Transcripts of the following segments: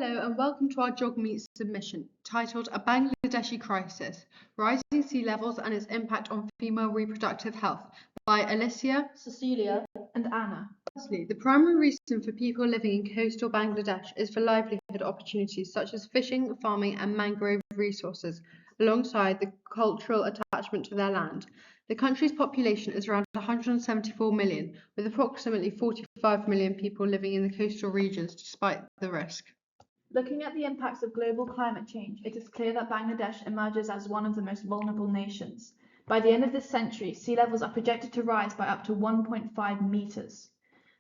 Hello and welcome to our GeogMeet submission, titled A Bangladeshi Crisis, Rising Sea Levels and Its Impact on Female Reproductive Health by Alicia, Cecilia, and Anna. Firstly, the primary reason for people living in coastal Bangladesh is for livelihood opportunities such as fishing, farming and mangrove resources, alongside the cultural attachment to their land. The country's population is around 174 million, with approximately 45 million people living in the coastal regions despite the risk. Looking at the impacts of global climate change, it is clear that Bangladesh emerges as one of the most vulnerable nations. By the end of this century, sea levels are projected to rise by up to 1.5 meters.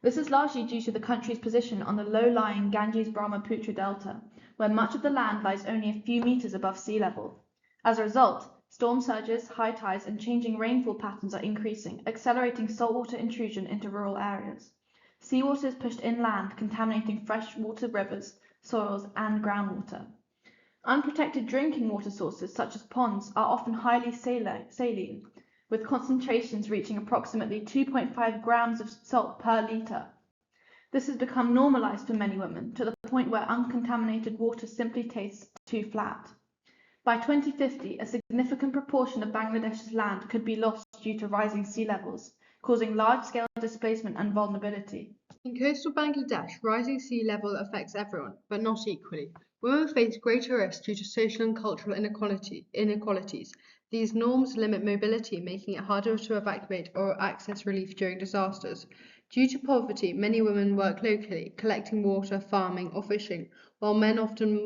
This is largely due to the country's position on the low-lying Ganges-Brahmaputra delta, where much of the land lies only a few meters above sea level. As a result, storm surges, high tides, and changing rainfall patterns are increasing, accelerating saltwater intrusion into rural areas. Seawater is pushed inland, contaminating freshwater rivers, soils, and groundwater. Unprotected drinking water sources, such as ponds, are often highly saline, with concentrations reaching approximately 2.5 grams of salt per litre. This has become normalised for many women, to the point where uncontaminated water simply tastes too flat. By 2050, a significant proportion of Bangladesh's land could be lost due to rising sea levels, causing large-scale displacement and vulnerability. In coastal Bangladesh, rising sea level affects everyone, but not equally. Women face greater risk due to social and cultural inequalities. These norms limit mobility, making it harder to evacuate or access relief during disasters. Due to poverty, many women work locally, collecting water, farming, or fishing, while men often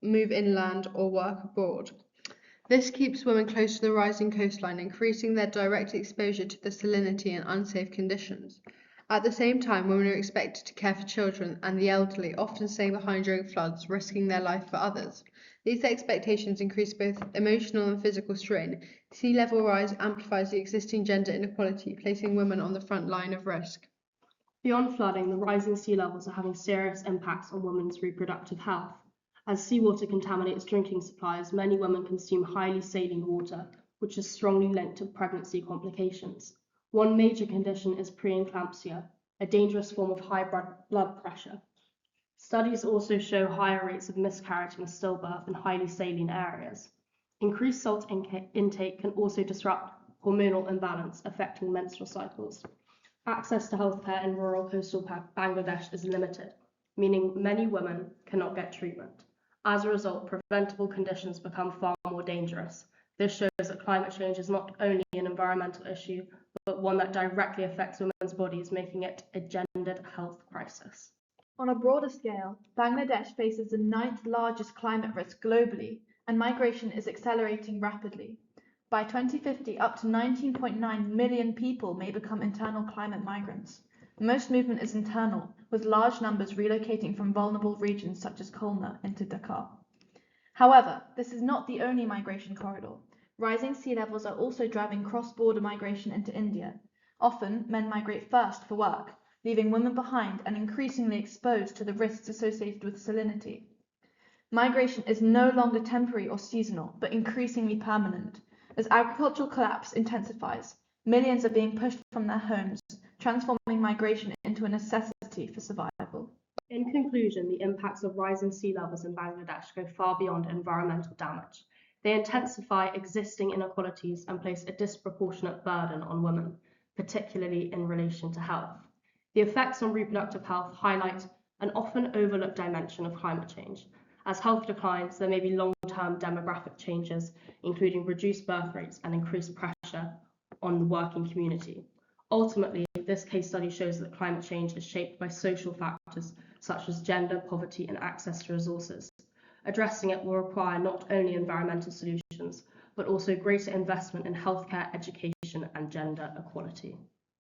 move inland or work abroad. This keeps women close to the rising coastline, increasing their direct exposure to the salinity and unsafe conditions. At the same time, women are expected to care for children and the elderly, often staying behind during floods, risking their life for others. These expectations increase both emotional and physical strain. Sea level rise amplifies the existing gender inequality, placing women on the front line of risk. Beyond flooding, the rising sea levels are having serious impacts on women's reproductive health. As seawater contaminates drinking supplies, many women consume highly saline water, which is strongly linked to pregnancy complications. One major condition is preeclampsia, a dangerous form of high blood pressure. Studies also show higher rates of miscarriage and stillbirth in highly saline areas. Increased salt intake can also disrupt hormonal imbalance, affecting menstrual cycles. Access to healthcare in rural coastal Bangladesh is limited, meaning many women cannot get treatment. As a result, preventable conditions become far more dangerous. This shows that climate change is not only an environmental issue, but one that directly affects women's bodies, making it a gendered health crisis. On a broader scale, Bangladesh faces the 9th largest climate risk globally, and migration is accelerating rapidly. By 2050, up to 19.9 million people may become internal climate migrants. Most movement is internal, with large numbers relocating from vulnerable regions such as Khulna into Dhaka. However, this is not the only migration corridor. Rising sea levels are also driving cross-border migration into India. Often, men migrate first for work, leaving women behind and increasingly exposed to the risks associated with salinity. Migration is no longer temporary or seasonal, but increasingly permanent. As agricultural collapse intensifies, millions are being pushed from their homes, transforming migration into a necessity for survival. In conclusion, the impacts of rising sea levels in Bangladesh go far beyond environmental damage. They intensify existing inequalities and place a disproportionate burden on women, particularly in relation to health. The effects on reproductive health highlight an often overlooked dimension of climate change. As health declines, there may be long-term demographic changes, including reduced birth rates and increased pressure on the working community. Ultimately, this case study shows that climate change is shaped by social factors such as gender, poverty, and access to resources. Addressing it will require not only environmental solutions, but also greater investment in healthcare, education, and gender equality.